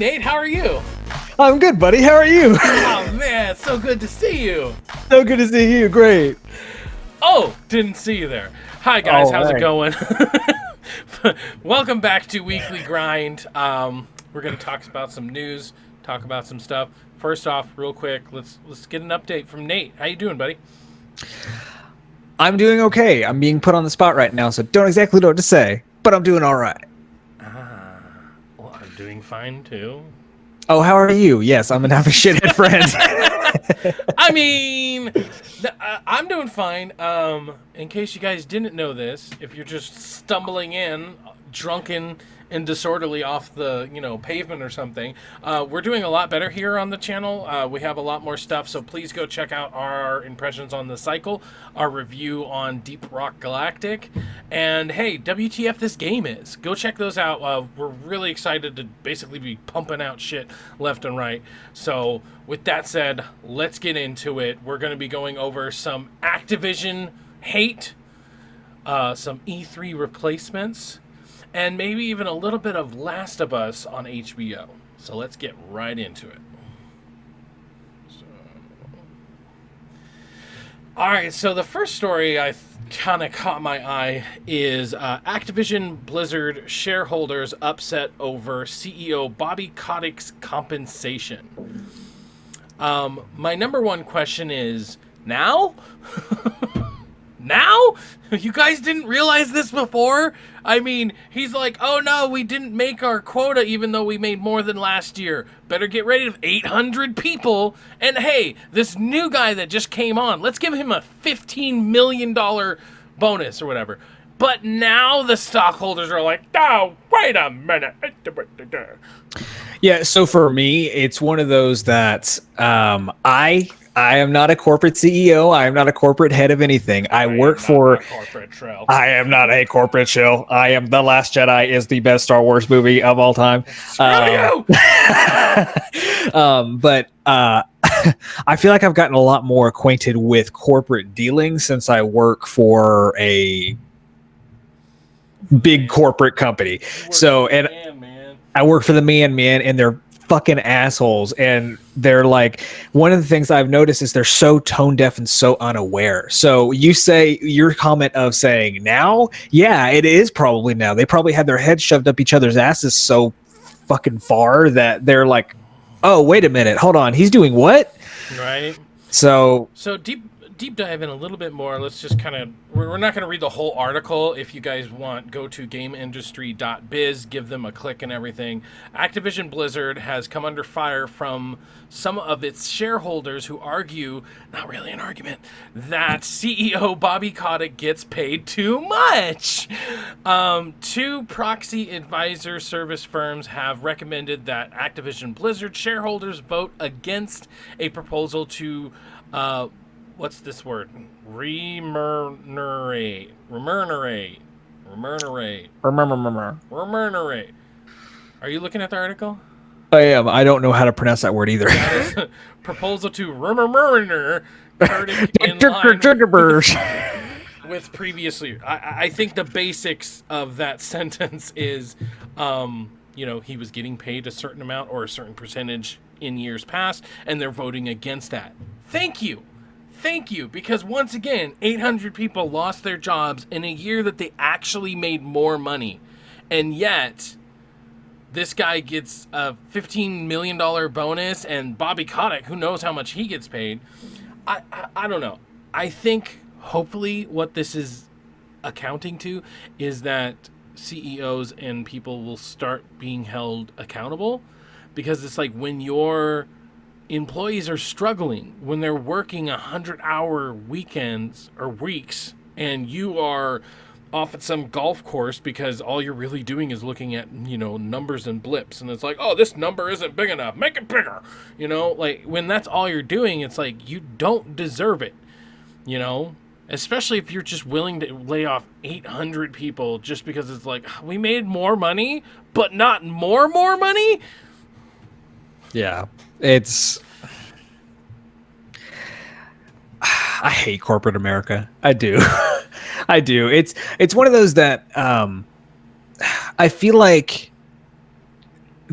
Nate, how are you? I'm good, buddy. How are you? Oh man, it's so good to see you. So good to see you. Great. Oh, didn't see you there. Hi guys, All how's it right. going? Welcome back to Weekly Grind. We're gonna talk about some news, talk about some stuff. First off, real quick, let's get an update from Nate. How you doing, buddy? I'm doing okay. I'm being put on the spot right now, so don't exactly know what to say, but I'm doing all right. Well, I'm doing fine too. Oh, how are you? Yes, I'm an happy shithead friend. I mean, I'm doing fine. In case you guys didn't know this, if you're just stumbling in, drunken and disorderly off the pavement or something, we're doing a lot better here on the channel. We have a lot more stuff, so please go check out our impressions on the cycle, our review on Deep Rock Galactic, and hey, WTF this game is. Go check those out. We're really excited to basically be pumping out shit left and right. So with that said, let's get into it. We're going to be going over some Activision hate, some E3 replacements, and maybe even a little bit of Last of Us on HBO. So let's get right into it. Alright, so the first story I kind of caught my eye is Activision Blizzard shareholders upset over CEO Bobby Kotick's compensation. My number one question is, now? Now? You guys didn't realize this before? I mean, he's like, oh no, we didn't make our quota even though we made more than last year. Better get ready with 800 people. And hey, this new guy that just came on, let's give him a $15 million bonus or whatever. But now the stockholders are like, oh, wait a minute. Yeah, so for me, it's one of those that I am not a corporate CEO. I am not a corporate head of anything. I work for corporate shell. I am not a corporate shill. I am The Last Jedi is the best Star Wars movie of all time. Screw you! But I feel like I've gotten a lot more acquainted with corporate dealings since I work for a big corporate company. So, and I work for the man, and they're fucking assholes. And they're like, one of the things I've noticed is they're so tone deaf and so unaware. So you say your comment of saying now, yeah, it is probably now. They probably had their heads shoved up each other's asses so fucking far that they're like, oh, wait a minute, hold on, he's doing what? Right. So deep dive in a little bit more. Let's just kind of, we're not going to read the whole article. If you guys want, go to gameindustry.biz, give them a click and everything. Activision Blizzard has come under fire from some of its shareholders who argue, not really an argument, that CEO Bobby Kotick gets paid too much. Two proxy advisor service firms have recommended that Activision Blizzard shareholders vote against a proposal to what's this word? Remunerate. Are you looking at the article? I am. I don't know how to pronounce that word either. Proposal to remunerate in line with previously. I think the basics of that sentence is, he was getting paid a certain amount or a certain percentage in years past, and they're voting against that. Thank you, because once again, 800 people lost their jobs in a year that they actually made more money, and yet this guy gets a $15 million bonus, and Bobby Kotick, who knows how much he gets paid. I don't know. I think hopefully what this is accounting to is that CEOs and people will start being held accountable, because it's like when your employees are struggling, when they're working 100-hour weekends or weeks, and you are off at some golf course because all you're really doing is looking at, numbers and blips, and it's like, oh, this number isn't big enough, make it bigger. Like when that's all you're doing, it's like you don't deserve it, especially if you're just willing to lay off 800 people just because it's like, we made more money, but not more money. Yeah, it's. I hate corporate America. I do. I do. It's one of those that I feel like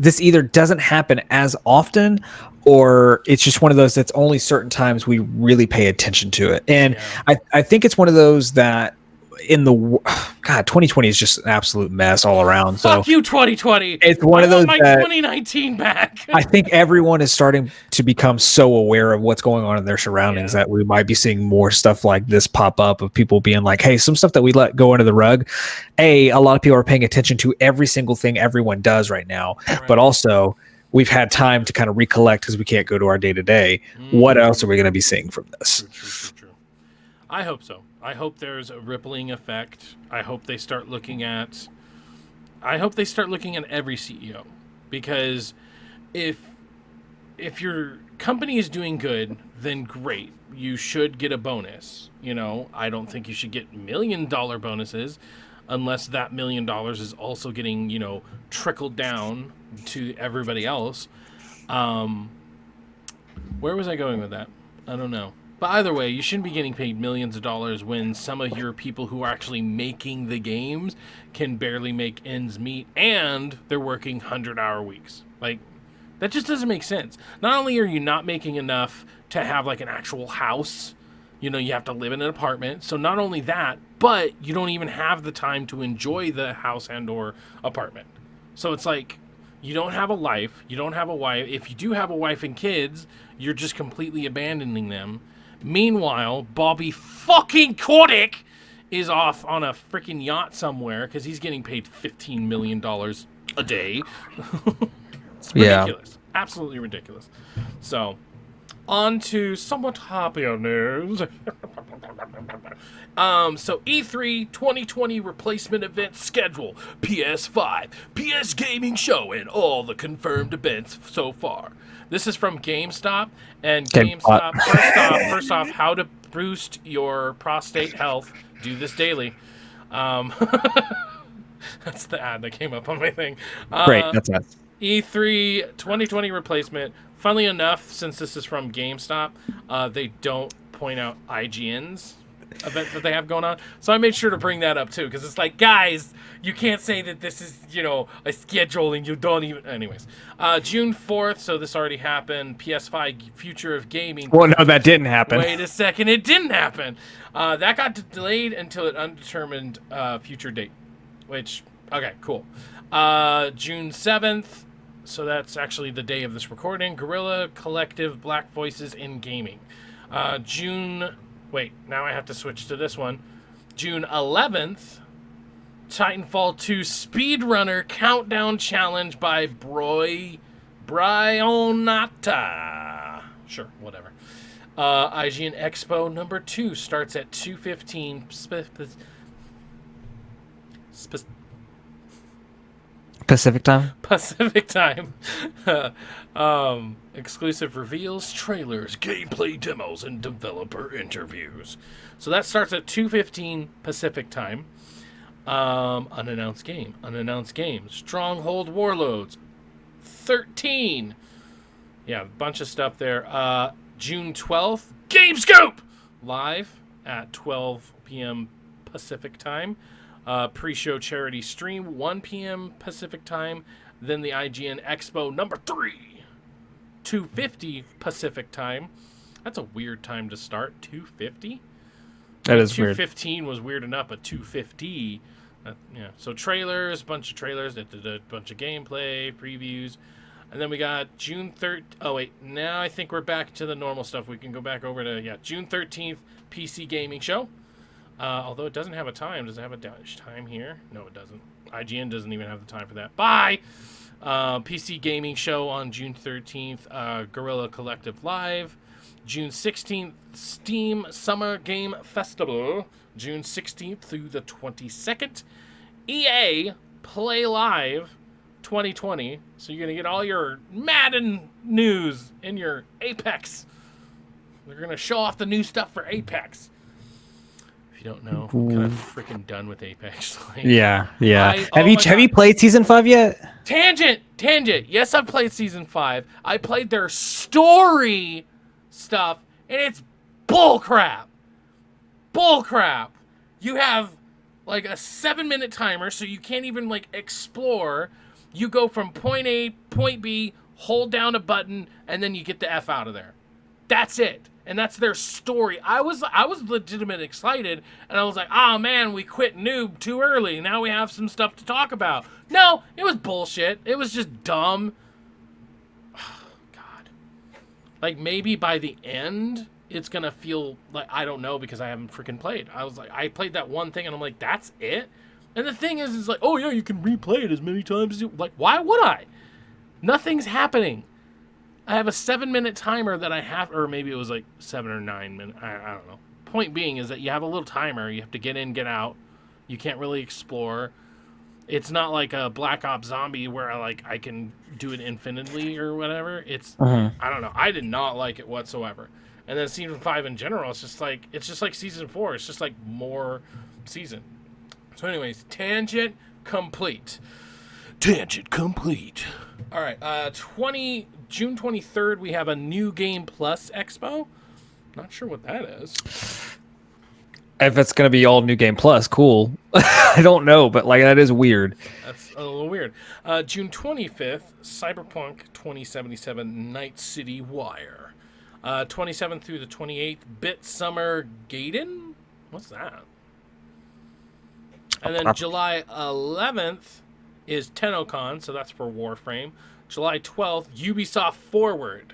this either doesn't happen as often, or it's just one of those that's only certain times we really pay attention to it. And I think it's one of those that in the God, 2020 is just an absolute mess all around. Fuck you, 2020. It's one of those my 2019 back. I think everyone is starting to become so aware of what's going on in their surroundings that we might be seeing more stuff like this pop up of people being like, hey, some stuff that we let go under the rug. A lot of people are paying attention to every single thing everyone does right now, but also we've had time to kind of recollect because we can't go to our day to day. What else are we going to be seeing from this? True. I hope so. I hope there's a rippling effect. I hope they start looking at every CEO, because if your company is doing good, then great. You should get a bonus. I don't think you should get $1 million bonuses unless that $1 million is also getting, trickled down to everybody else. Where was I going with that? I don't know. But either way, you shouldn't be getting paid millions of dollars when some of your people who are actually making the games can barely make ends meet, and they're working 100-hour weeks. Like, that just doesn't make sense. Not only are you not making enough to have like an actual house, you have to live in an apartment. So not only that, but you don't even have the time to enjoy the house and or apartment. So it's like, you don't have a life. You don't have a wife. If you do have a wife and kids, you're just completely abandoning them. Meanwhile, Bobby fucking Kotick is off on a freaking yacht somewhere because he's getting paid $15 million a day. It's ridiculous. Absolutely ridiculous. So, on to somewhat happier news. So E3 2020 replacement event schedule, PS5, PS Gaming Show, and all the confirmed events so far. This is from GameStop, and GameStop, first off, how to boost your prostate health, do this daily. That's the ad that came up on my thing. Great, that's us. E3 2020 replacement. Funnily enough, since this is from GameStop, they don't point out IGN's event that they have going on. So I made sure to bring that up too, because it's like, guys, you can't say that this is, a schedule and you don't even... Anyways, June 4th, so this already happened. PS5 Future of Gaming. Well, no, that didn't happen. Wait a second, it didn't happen. That got delayed until an undetermined future date, which, okay, cool. June 7th, so that's actually the day of this recording. Guerrilla Collective Black Voices in Gaming. Wait, now I have to switch to this one. June 11th, Titanfall 2 Speedrunner Countdown Challenge by Brionata. Sure, whatever. IGN Expo number 2 starts at 2:15 Pacific time? Pacific time. Exclusive reveals, trailers, gameplay demos, and developer interviews. So that starts at 2:15 Pacific time. Unannounced game. Stronghold Warlords 13. Yeah, a bunch of stuff there. June 12th, GameScope live at 12 p.m. Pacific time. Pre-show charity stream 1 p.m. Pacific time. Then the IGN Expo number 3, 2:50 Pacific time. That's a weird time to start. 2:50. That is weird. 2:15 was weird enough, but 2:50. Yeah. So trailers, bunch of trailers, a bunch of gameplay previews, and then we got June 3rd. Oh wait, now I think we're back to the normal stuff. We can go back over to June 13th PC Gaming Show. Although it doesn't have a time. Does it have a time here? No, it doesn't. IGN doesn't even have the time for that. Bye! PC Gaming Show on June 13th. Guerrilla Collective Live. June 16th, Steam Summer Game Festival. June 16th through the 22nd. EA Play Live 2020. So you're going to get all your Madden news in your Apex. They're going to show off the new stuff for Apex. If you don't know, I'm kind of freaking done with Apex. Yeah. Have you played Season 5 yet? Tangent. Yes, I've played Season 5. I played their story stuff, and it's bullcrap. You have like a 7-minute timer, so you can't even like explore. You go from point A, point B, hold down a button, and then you get the F out of there. That's it. And that's their story. I was legitimately excited, and I was like, oh man, we quit Noob too early. Now we have some stuff to talk about. No, it was bullshit. It was just dumb. God. Like, maybe by the end, it's going to feel like, I don't know, because I haven't freaking played. I was like, I played that one thing, and I'm like, that's it? And the thing is, it's like, oh yeah, you can replay it as many times as you... Like, why would I? Nothing's happening. I have a 7-minute timer that I have, or maybe it was like 7 or 9 minutes. I don't know. Point being is that you have a little timer. You have to get in, get out. You can't really explore. It's not like a Black Ops Zombie where I can do it infinitely or whatever. It's I don't know. I did not like it whatsoever. And then season 5 in general, it's just like season 4. It's just like more season. So, anyways, tangent complete. Tangent complete. All right, June 23rd, we have a New Game Plus Expo. Not sure what that is. If it's going to be all New Game Plus, cool. I don't know, but like that is weird. That's a little weird. June 25th, Cyberpunk 2077 Night City Wire. 27th through the 28th, Bit Summer Gaiden? What's that? And then July 11th is TennoCon, so that's for Warframe. July 12th, Ubisoft Forward.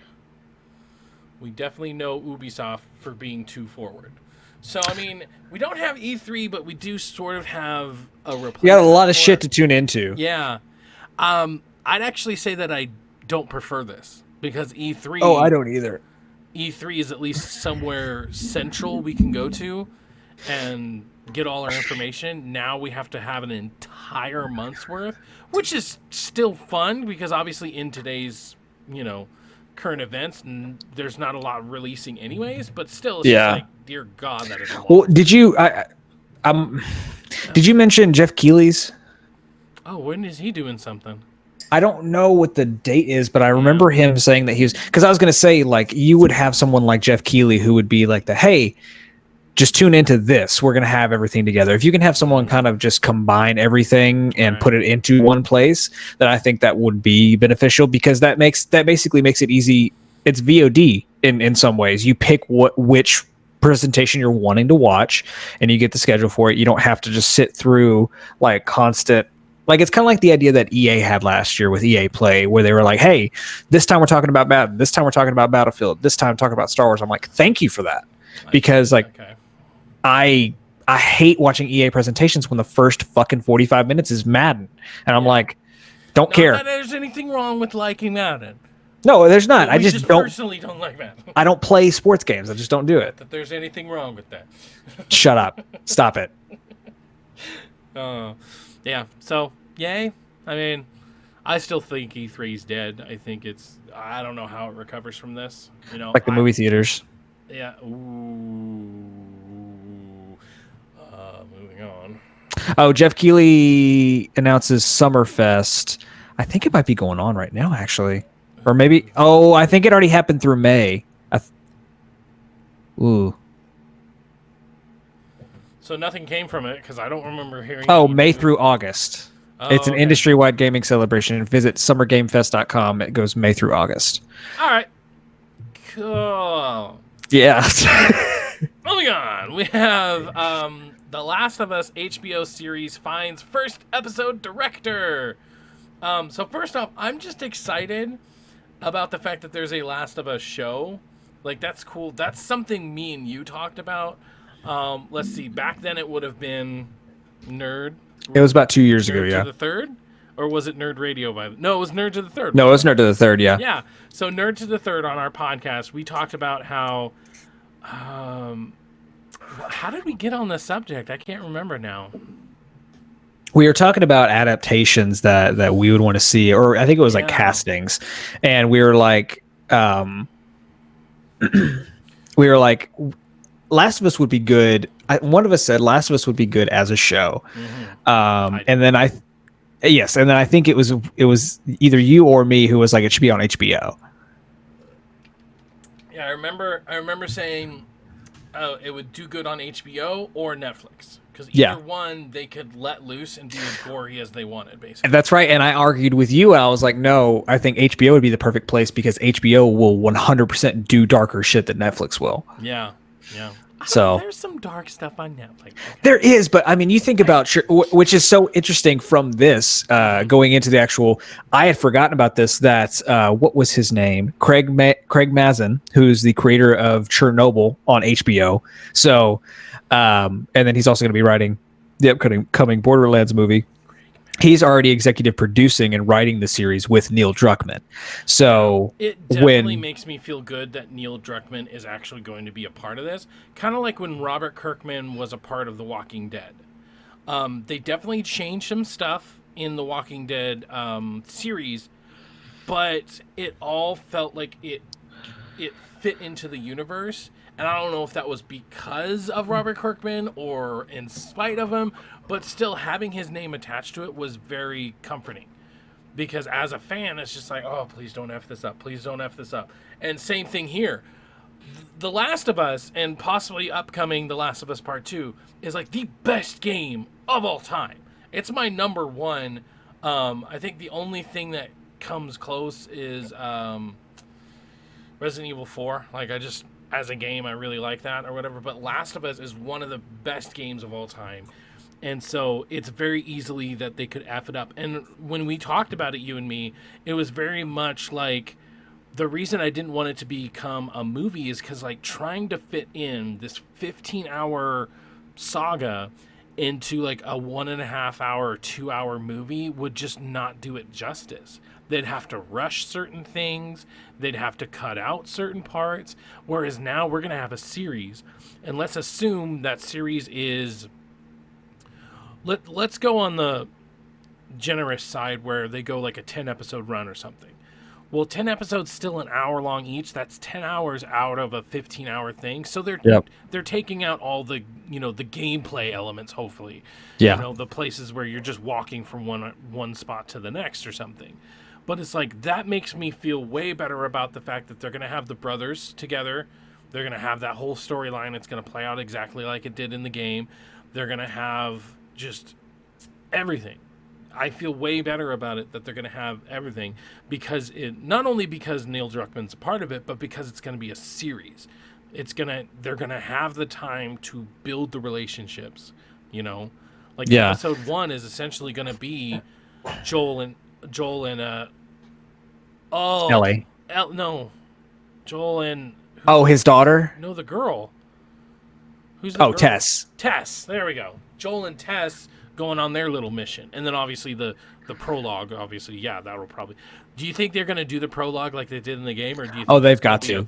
We definitely know Ubisoft for being too forward. So, I mean, we don't have E3, but we do sort of have a replacement. You got a lot of shit to tune into. Yeah. I'd actually say that I don't prefer this, because E3... Oh, I don't either. E3 is at least somewhere central we can go to and get all our information. Now we have to have an entire month's worth, which is still fun because obviously in today's, current events, and there's not a lot releasing anyways, but still, it's just like, dear God, that is a lot. Well, did you mention Jeff Keighley's? Oh, when is he doing something? I don't know what the date is, but I remember him saying that he was, because I was going to say, like, you would have someone like Jeff Keighley who would be like hey, just tune into this. We're going to have everything together. If you can have someone kind of just combine everything and put it into one place, then I think that would be beneficial, because that basically makes it easy. It's VOD in some ways. You pick which presentation you're wanting to watch, and you get the schedule for it. You don't have to just sit through like constant. Like, it's kind of like the idea that EA had last year with EA Play, where they were like, hey, this time we're talking about Madden, this time we're talking about Battlefield, this time talking about Star Wars. I'm like, thank you for that. Because I hate watching EA presentations when the first fucking 45 minutes is Madden. And I'm like, don't care. Not that there's anything wrong with liking Madden. No, there's not. I just don't personally don't like Madden. I don't play sports games. I just don't do it. Not that there's anything wrong with that. Shut up. Stop it. Yeah. So, yay. I mean, I still think E3's dead. I think I don't know how it recovers from this. Like the movie theaters. Yeah. Ooh. Moving on. Oh, Jeff Keighley announces Summerfest. I think it might be going on right now, actually. Or maybe... Oh, I think it already happened through May. Ooh. So nothing came from it, because I don't remember hearing... Oh, May through August. It's an industry-wide gaming celebration. Visit summergamefest.com. It goes May through August. All right. Cool. Yeah. Moving on. We have The Last of Us HBO series finds first episode director. So first off, I'm just excited about the fact that there's a Last of Us show. Like, that's cool. That's something me and you talked about. Let's see. Back then it would have been Nerd. It was about 2 years ago, yeah. Nerd to the Third? Or was it Nerd Radio? No, it was Nerd to the Third. No, it was Nerd to the Third, yeah. Yeah. So Nerd to the Third on our podcast, we talked about how... how did we get on the subject? I can't remember now. We were talking about adaptations that we would want to see, or I think it was like castings. And we were like... Last of Us would be good. One of us said Last of Us would be good as a show. Mm-hmm. And then I think it was either you or me who was like, it should be on HBO. Yeah, I remember saying it would do good on HBO or Netflix. Because either one, they could let loose and be as gory as they wanted, basically. That's right. And I argued with you, and I was like, no, I think HBO would be the perfect place because HBO will 100% do darker shit than Netflix will. Yeah. So there's some dark stuff on Netflix. Okay. There is, but I mean, you think about, which is so interesting from this, going into the actual, I had forgotten about this, that, what was his name? Craig Mazin, who's the creator of Chernobyl on HBO. So, and then he's also going to be writing the upcoming Borderlands movie. He's already executive producing and writing the series with Neil Druckmann. So it definitely makes me feel good that Neil Druckmann is actually going to be a part of this. Kind of like when Robert Kirkman was a part of The Walking Dead. They definitely changed some stuff in The Walking Dead series, but it all felt like it fit into the universe. And I don't know if that was because of Robert Kirkman or in spite of him, but still having his name attached to it was very comforting. Because as a fan, it's just like, oh, please don't F this up. Please don't F this up. And same thing here. The Last of Us, and possibly upcoming The Last of Us Part 2, is like the best game of all time. It's my number one. I think the only thing that comes close is Resident Evil 4. Like, as a game, I really like that or whatever. But Last of Us is one of the best games of all time. And so it's very easily that they could F it up. And when we talked about it, you and me, it was very much like the reason I didn't want it to become a movie is because, like, trying to fit in this 15-hour saga into, like, a 1.5 hour or 2 hour movie would just not do it justice. They'd have to rush certain things. They'd have to cut out certain parts. Whereas now we're going to have a series. And let's assume that series is... Let's go on the generous side where they go like a 10-episode run or something. Well, 10 episodes still an hour long each. That's 10 hours out of a 15-hour thing. So they're taking out all the, the gameplay elements, hopefully. Yeah. The places where you're just walking from one spot to the next or something. But it's like, that makes me feel way better about the fact that they're going to have the brothers together. They're going to have that whole storyline. It's going to play out exactly like it did in the game. They're going to have just everything. I feel way better about it that they're going to have everything because not only because Neil Druckmann's a part of it, but because it's going to be a series. They're going to have the time to build the relationships, Episode 1 is essentially going to be Joel and Ellie. Joel and his daughter? No, the girl. Who's the girl? Tess. Tess. There we go. Joel and Tess going on their little mission. And then obviously the prologue, obviously, that'll probably... Do you think they're going to do the prologue like they did in the game, or do you think they've got to.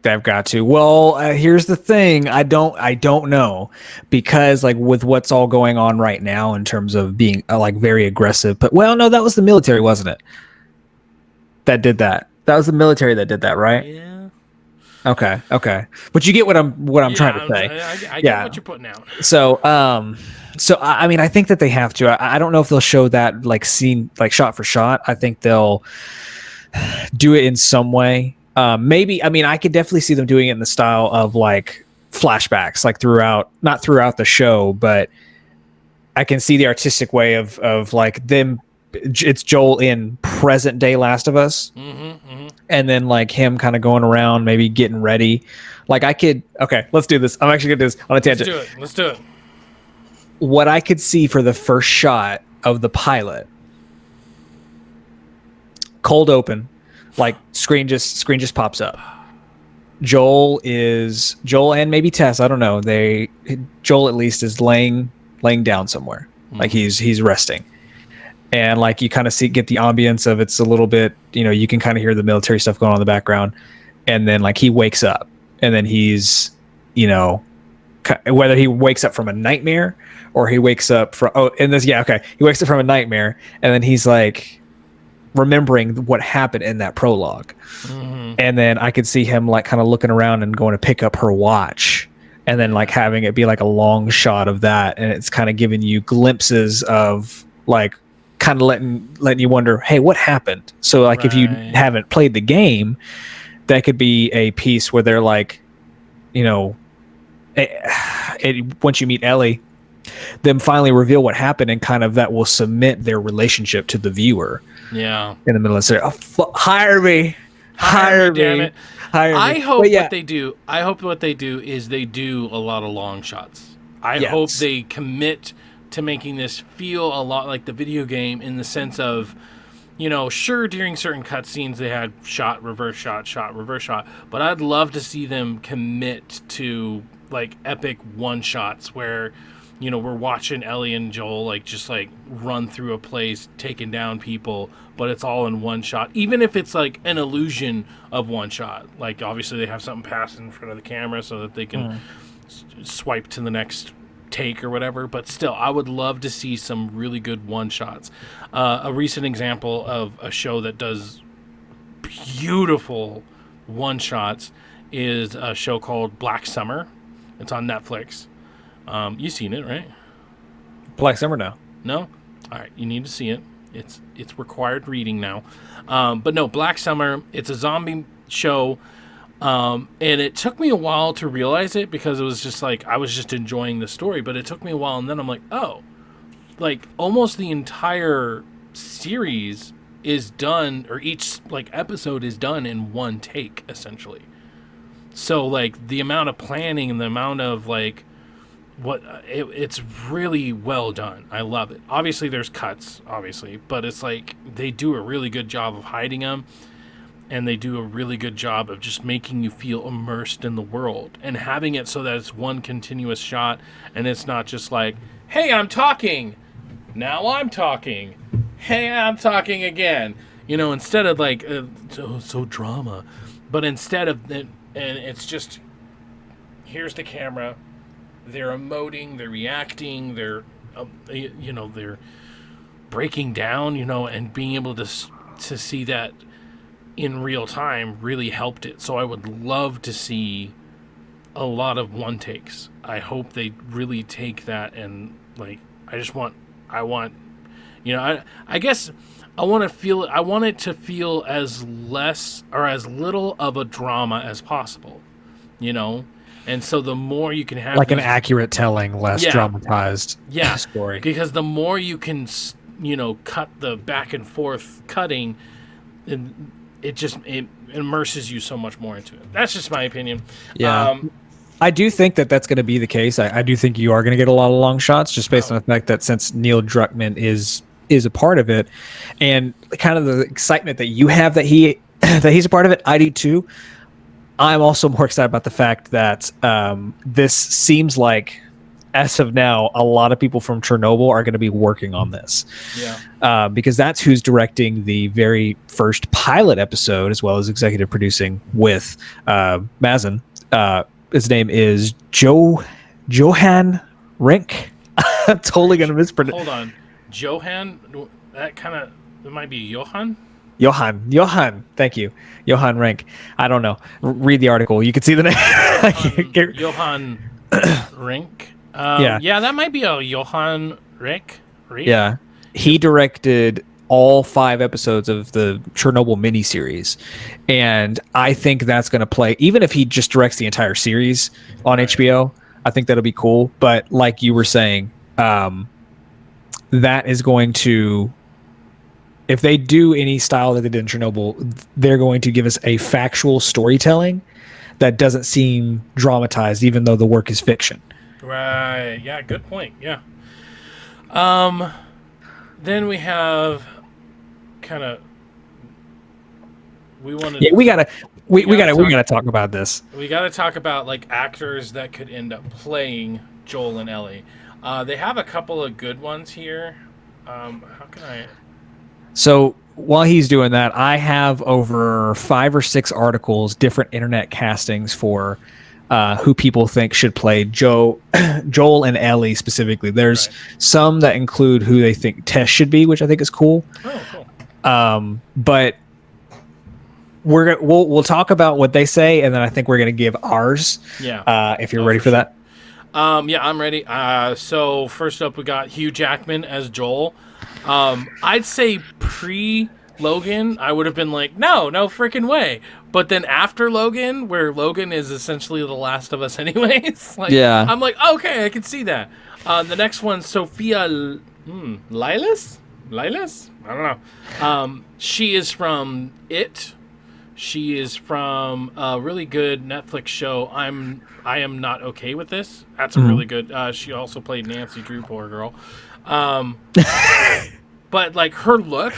They've got to. Well, here's the thing. I don't know, because like with what's all going on right now in terms of being like very aggressive. But no, that was the military, wasn't it? That did that. That was the military that did that, right? Yeah. Okay. But you get what I'm trying to say. I get what you're putting out. So I mean, I think that they have to. I don't know if they'll show that like scene, like shot for shot. I think they'll do it in some way. Maybe, I mean, I could definitely see them doing it in the style of like flashbacks, like not throughout the show, but I can see the artistic way of like them. It's Joel in present day Last of Us. And then like him kind of going around, maybe getting ready. Like okay, let's do this. I'm actually going to do this on a tangent. Let's do it. What I could see for the first shot of the pilot, cold open, like screen just pops up. Joel and maybe Tess, I don't know. Joel at least is laying down somewhere. Like he's resting. And like you kind of get the ambience of it's a little bit, you can kind of hear the military stuff going on in the background. And then like he wakes up, and then he's, whether he wakes up from a nightmare or he wakes up from, he wakes up from a nightmare, and then he's like remembering what happened in that prologue. And then I could see him like kind of looking around and going to pick up her watch, and then like having it be like a long shot of that. And it's kind of giving you glimpses of like, kind of letting you wonder, hey, what happened? So like if you haven't played the game, that could be a piece where they're like, once you meet Ellie, them finally reveal what happened, and kind of that will cement their relationship to the viewer. Yeah. In the middle of the story, hire me, damn it. hire me. I hope what they do. I hope what they do is they do a lot of long shots. I hope they commit to making this feel a lot like the video game, in the sense of, sure, during certain cutscenes they had shot, reverse shot, reverse shot, but I'd love to see them commit to like epic one shots where, we're watching Ellie and Joel just run through a place, taking down people, but it's all in one shot. Even if it's like an illusion of one shot, like obviously they have something pass in front of the camera so that they can swipe to the next take or whatever. But still, I would love to see some really good one shots. A recent example of a show that does beautiful one shots is a show called Black Summer. It's on Netflix. You've seen it, right? Black Summer, no. No? All right, you need to see it. It's required reading now. But no, Black Summer, it's a zombie show, and it took me a while to realize it, because it was just I was just enjoying the story, but it took me a while, and then I'm like, oh, almost the entire series is done, or each episode is done in one take, essentially. So the amount of planning and the amount of it's really well done. I love it. Obviously there's cuts, but it's they do a really good job of hiding them, and they do a really good job of just making you feel immersed in the world, and having it so that it's one continuous shot, and it's not just hey, I'm talking, now I'm talking, hey, I'm talking again, instead of so drama, but instead of it, and it's just, here's the camera, they're emoting, they're reacting, they're they're breaking down, and being able to see that in real time really helped it. So I would love to see a lot of one takes. I hope they really take that, and I guess I want it to feel as less or as little of a drama as possible, And so the more you can have an accurate telling, less dramatized story. Because the more you can, cut the back and forth cutting, it immerses you so much more into it. That's just my opinion. Yeah. I do think that that's going to be the case. I do think you are going to get a lot of long shots, just based on the fact that since Neil Druckmann is a part of it, and kind of the excitement that you have that he's a part of it, I do too. I'm also more excited about the fact that this seems like, as of now, a lot of people from Chernobyl are going to be working on this. Yeah. Because that's who's directing the very first pilot episode, as well as executive producing with Mazen. His name is Johan Rink. I'm totally going to mispronounce. Hold on. Johan? That might be Johan? Johan, thank you. Johan Rink. I don't know. Read the article. You can see the name. Johan Rink. Yeah, that might be a Johan Rink. Yeah, he directed all 5 episodes of the Chernobyl miniseries, and I think that's going to play. Even if he just directs the entire series on HBO, I think that'll be cool. But like you were saying, that is going to. If they do any style that they did in Chernobyl, they're going to give us a factual storytelling that doesn't seem dramatized, even though the work is fiction. Right. Yeah. Good point. Yeah. Then we have we gotta talk about this. We gotta talk about actors that could end up playing Joel and Ellie. They have a couple of good ones here. How can I? So while he's doing that, I have over 5 or 6 articles, different internet castings for who people think should play Joel and Ellie specifically. There's some that include who they think Tess should be, which I think is cool. Oh, cool. But we'll talk about what they say, and then I think we're gonna give ours. Yeah. If you're ready for that. Yeah, I'm ready. So first up, we got Hugh Jackman as Joel. I'd say pre-Logan, I would have been like, no freaking way. But then after Logan, where Logan is essentially the Last of Us anyways, I'm like, okay, I can see that. The next one, Sophia Lilas? Lilas? I don't know. She is from It. She is from a really good Netflix show. I am not okay with this. That's a really good. She also played Nancy Drew, poor girl. But like her look,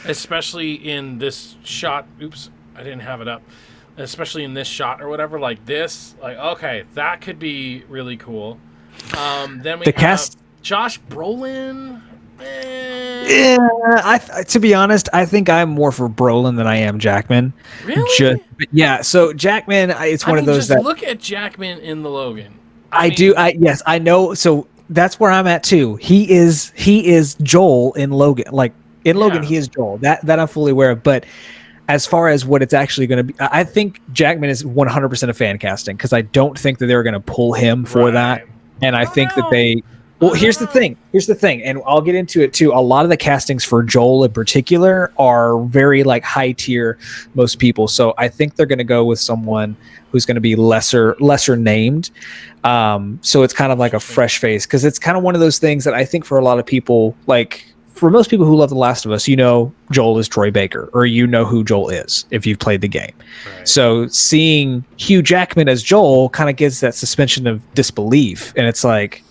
especially in this shot. Oops, I didn't have it up. Especially in this shot or whatever, like this, like okay, that could be really cool. Then we have Josh Brolin. Yeah, to be honest, I think I'm more for Brolin than I am Jackman. Really? Yeah. So Jackman, it's one of those that look at Jackman in the Logan. Yes, I know. So that's where I'm at too. He is Joel in Logan. Like in Logan, he is Joel. That I'm fully aware of. But as far as what it's actually going to be, I think Jackman is 100% a fan casting because I don't think that they're going to pull him for that. And I think that they. Well, here's the thing, and I'll get into it too. A lot of the castings for Joel in particular are very like high tier, most people. So I think they're going to go with someone who's going to be lesser named. So it's kind of like a fresh face because it's kind of one of those things that I think for a lot of people, like for most people who love The Last of Us, Joel is Troy Baker, or who Joel is if you've played the game. Right. So seeing Hugh Jackman as Joel kind of gives that suspension of disbelief, and it's like,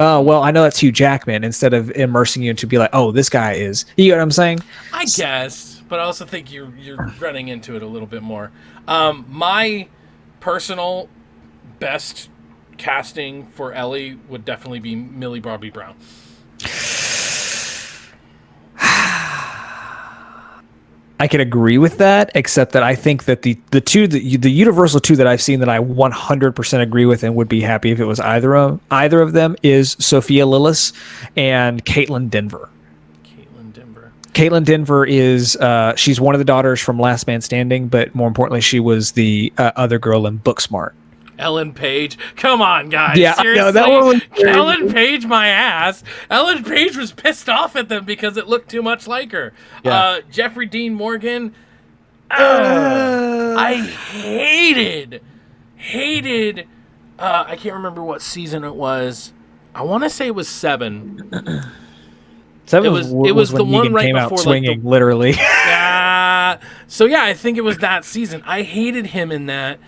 oh, well, I know that's Hugh Jackman, instead of immersing you into be like, oh, this guy is. You know what I'm saying? I guess, but I also think you're running into it a little bit more. My personal best casting for Ellie would definitely be Millie Bobby Brown. I can agree with that, except that I think that the universal two that I've seen that I 100% agree with and would be happy if it was either of them is Sophia Lillis and Caitlin Denver. Caitlin Denver is she's one of the daughters from Last Man Standing, but more importantly, she was the other girl in Booksmart. Ellen Page. Come on, guys. Yeah, seriously. No, that one was Ellen Page, my ass. Ellen Page was pissed off at them because it looked too much like her. Yeah. Jeffrey Dean Morgan. I hated. I can't remember what season it was. I want to say it was 7. 7 it was the one right before swinging, literally. So yeah, I think it was that season. I hated him in that.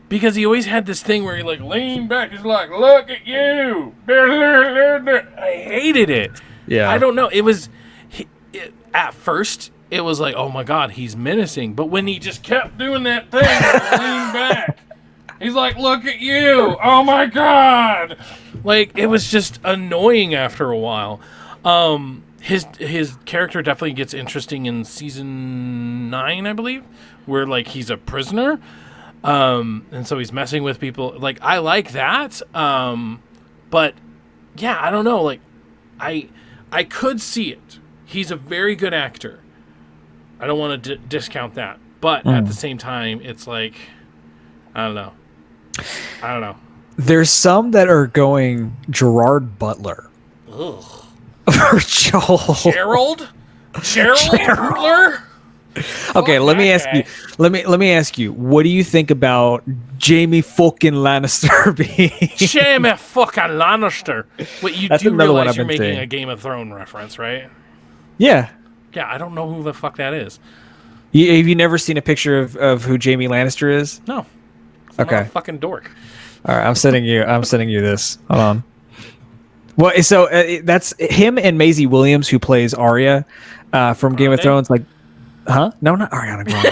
Because he always had this thing where he like leaned back. He's like, "Look at you!" I hated it. Yeah, I don't know. At first it was like, "Oh my god, he's menacing." But when he just kept doing that thing, lean back, he's like, "Look at you! Oh my god!" Like it was just annoying after a while. His character definitely gets interesting in season 9, I believe, where like he's a prisoner. And so he's messing with people. Like, I like that. But yeah, I don't know. Like, I could see it. He's a very good actor. I don't want to discount that. But at the same time, it's like, I don't know. There's some that are going Gerard Butler. Ugh. For Joel. Gerald Butler? Okay, let me ask you. What do you think about Jamie fucking Lannister being? Jamie fucking Lannister. Wait, you That's do realize you're making saying. a Game of Thrones reference, right? Yeah. Yeah, I don't know who the fuck that is. Have you never seen a picture of who Jamie Lannister is? No. Okay. I'm a fucking dork. All right, I'm sending you this. Hold on. Well, so that's him and Maisie Williams, who plays Arya from Game of Thrones. Like. Huh? No, not Ariana Grande.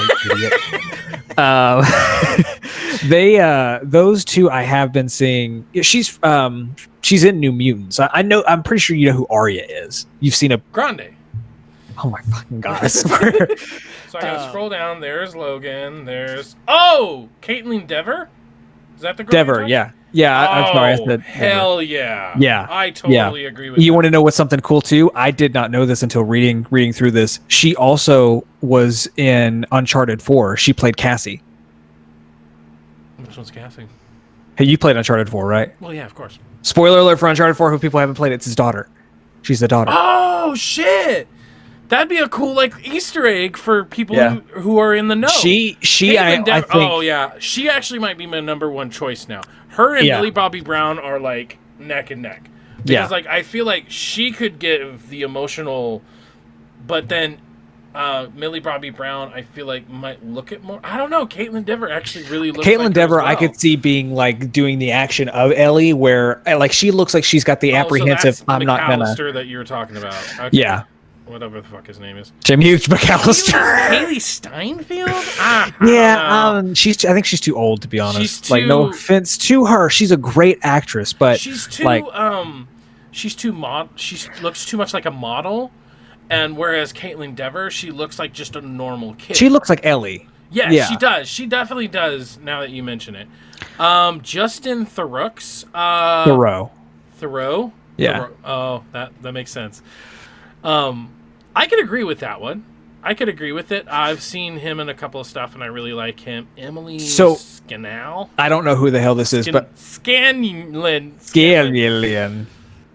Those two I have been seeing. She's in New Mutants. I know. I'm pretty sure you know who Arya is. You've seen a Grande. Oh my fucking god! I swear. So I gotta scroll down. There's Logan. There's Caitlin Dever. Is that the girl? Dever? Yeah. I'm sorry. I said hell yeah. Yeah. I totally agree with you. Want to know what's something cool too? I did not know this until reading through this. She also was in Uncharted 4. She played Cassie. Which one's Cassie? Hey, you played Uncharted 4, right? Well, yeah, of course. Spoiler alert for Uncharted 4. Who people haven't played, it's his daughter. She's the daughter. Oh shit! That'd be a cool Easter egg for people who are in the know. I think. Oh yeah, she actually might be my number one choice now. Her and Millie Bobby Brown are like neck and neck. Because like I feel like she could give the emotional, but then Millie Bobby Brown, I feel like might look at more. I don't know. Caitlin Dever actually really looks. Caitlin Dever, I could see being like doing the action of Ellie, where like she looks like she's got the apprehensive. So I'm not gonna. McAllister that you were talking about. Okay. Yeah. Whatever the fuck his name is. Jim Hughes McAllister. Haley Steinfeld? I think she's too old to be honest. Like no offense to her, she's a great actress, but she's too like she looks too much like a model, and whereas Caitlin Dever, she looks like just a normal kid. She looks like Ellie. Yeah, she does. She definitely does. Now that you mention it, Justin Theroux. Theroux. Yeah. Oh, that makes sense. I could agree with that one. I could agree with it. I've seen him in a couple of stuff, and I really like him. Emily Scanal. I don't know who the hell this is, but Scanlon.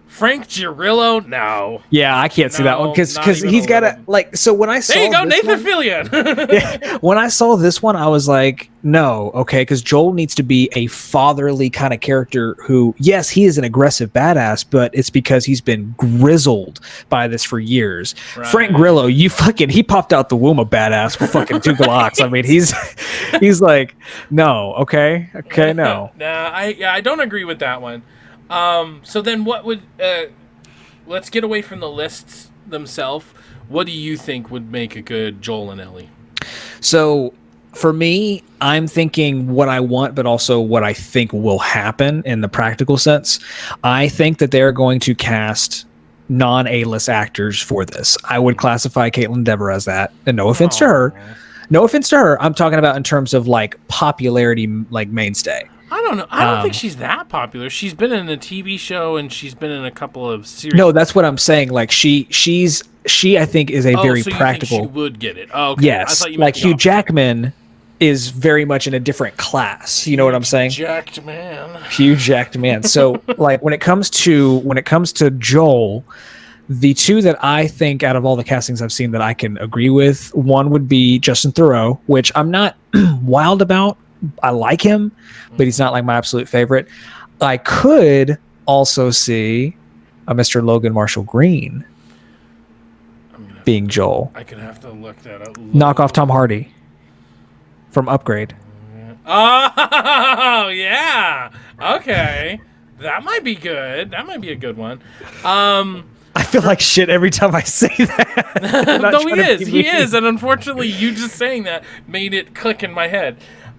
Frank Girillo? No. Yeah, I can't see that one because he's got a like. So when I saw there you go, Nathan Fillion. When I saw this one, I was like, no, okay, because Joel needs to be a fatherly kind of character who, yes, he is an aggressive badass, but it's because he's been grizzled by this for years. Right. Frank Grillo, he popped out the womb of badass with fucking 2 Glocks. I mean, he's like, no, okay, no. Nah, I don't agree with that one. So then what would let's get away from the lists themselves. What do you think would make a good Joel and Ellie? So for me, I'm thinking what I want, but also what I think will happen in the practical sense. I think that they're going to cast non-A-list actors for this. I would classify Caitlin Dever as that, and no offense to her. No offense to her. I'm talking about in terms of like popularity, like mainstay. I don't know. I don't think she's that popular. She's been in a TV show and she's been in a couple of series. No, that's what I'm saying. Like she I think is a very practical. You think she would get it. Oh, okay. Yes. I thought you meant like Hugh Jackman is very much in a different class. You know what I'm saying? Hugh Jackman. So like when it comes to Joel, the two that I think out of all the castings I've seen that I can agree with, one would be Justin Theroux, which I'm not wild about. I like him, but he's not like my absolute favorite. I could also see a Mr. Logan Marshall Green being Joel. I could have to look that up. Knock off Tom Hardy from Upgrade. Oh, yeah. Okay. That might be good. That might be a good one. I feel like shit every time I say that. No, he is. And unfortunately, you just saying that made it click in my head.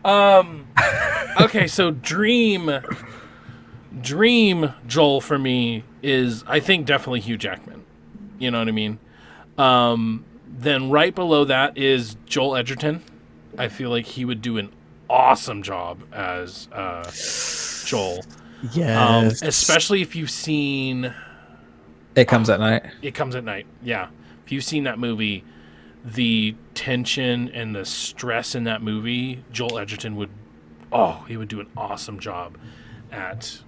Okay, so Dream Joel for me is, I think, definitely Hugh Jackman. You know what I mean? Then right below that is Joel Edgerton. I feel like he would do an awesome job as Joel. Yes. Especially if you've seen It Comes at Night. It Comes at Night, yeah. If you've seen that movie, the tension and the stress in that movie, Joel Edgerton would do an awesome job at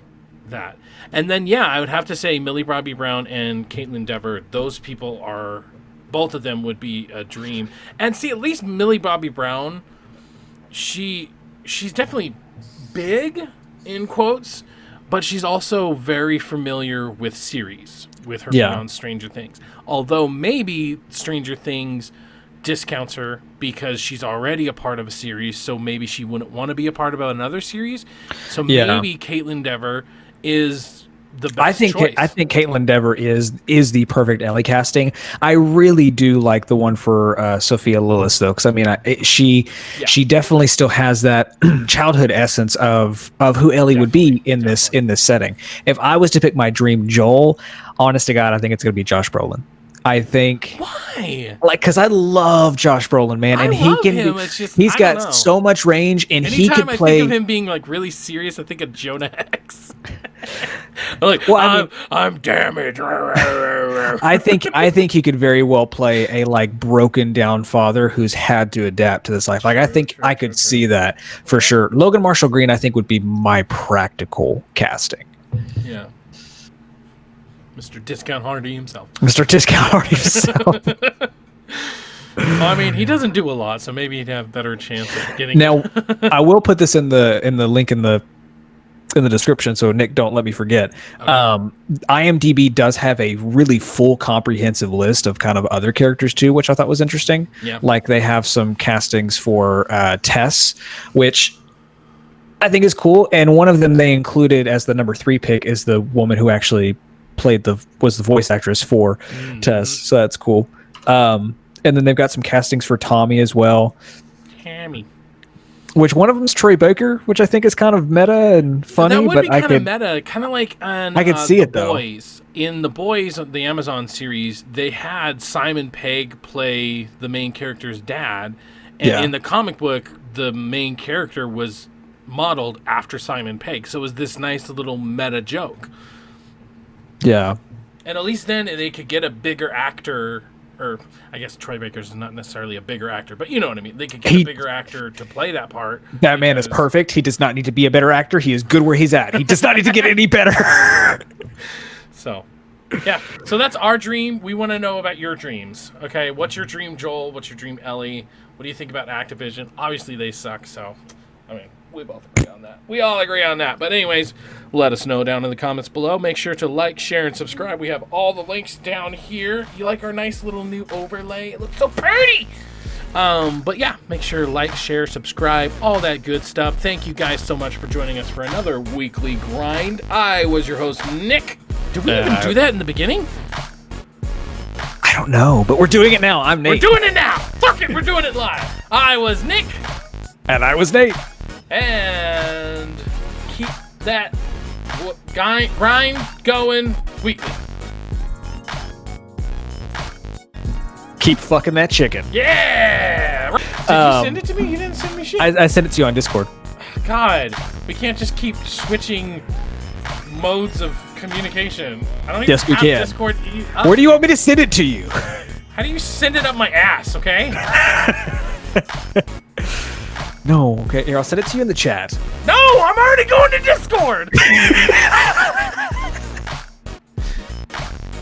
that. And then, yeah, I would have to say Millie Bobby Brown and Caitlin Dever, those people are, both of them would be a dream. And see, at least Millie Bobby Brown, she's definitely big, in quotes, but she's also very familiar with series, with her being on Stranger Things. Although maybe Stranger Things discounts her because she's already a part of a series, so maybe she wouldn't want to be a part of another series. So maybe Caitlin Dever is the best choice. I think Caitlin Dever is the perfect Ellie casting. I really do like the one for Sophia Lillis though, because I mean, she definitely still has that childhood essence of who Ellie would be in this setting. If I was to pick my dream Joel, honest to God, I think it's going to be Josh Brolin. I think why? Like, because I love Josh Brolin, man, and he's got so much range, and anytime he could play. I think of him being like really serious, I think of Jonah Hex. Like, well, I'm damaged. I think he could very well play a like broken down father who's had to adapt to this life. Like, I think I could see that for sure. Logan Marshall Green, I think, would be my practical casting. Yeah. Mr. Discount Hardy himself. I mean, he doesn't do a lot, so maybe he'd have a better chance of getting. Now, I will put this in the link in the in the description, so Nick, don't let me forget. Okay. IMDb does have a really full, comprehensive list of kind of other characters too, which I thought was interesting. Yeah. Like they have some castings for Tess, which I think is cool. And one of them they included as the number 3 pick is the woman who actually was the voice actress for Tess. So that's cool. And then they've got some castings for Tommy as well. Tammy. Which one of them is Troy Baker, which I think is kind of meta and funny. That would but be kind of meta, kind of like on I could see it though. Boys. In The Boys, the Amazon series, they had Simon Pegg play the main character's dad, and in the comic book, the main character was modeled after Simon Pegg. So it was this nice little meta joke. Yeah. And at least then they could get a bigger actor. Or I guess Troy Baker's not necessarily a bigger actor, but you know what I mean. They could get a bigger actor to play that part. That man is perfect. He does not need to be a better actor. He is good where he's at. He does not need to get any better. So, yeah. So that's our dream. We want to know about your dreams. Okay, what's your dream, Joel? What's your dream, Ellie? What do you think about Activision? Obviously, they suck. So, I mean, we both agree on that. We all agree on that. But anyways, let us know down in the comments below. Make sure to like, share, and subscribe. We have all the links down here. You like our nice little new overlay? It looks so pretty. But yeah, make sure to like, share, subscribe, all that good stuff. Thank you guys so much for joining us for another weekly grind. I was your host, Nick. Did we even do that in the beginning? I don't know, but we're doing it now. I'm Nate. We're doing it now. Fuck it, we're doing it live. I was Nick. And I was Nate. And keep that grind going weekly. Keep fucking that chicken. Yeah! Did you send it to me? You didn't send me shit? I sent it to you on Discord. God, we can't just keep switching modes of communication. I don't even Yes, we have can. Discord. Where do you want me to send it to you? How do you send it up my ass, okay? No, okay, here, I'll send it to you in the chat. No, I'm already going to Discord!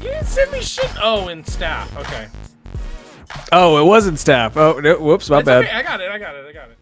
You didn't send me shit. Oh, in staff. Okay. Oh, it wasn't staff. Oh, no, whoops, my It's bad. okay. I got it.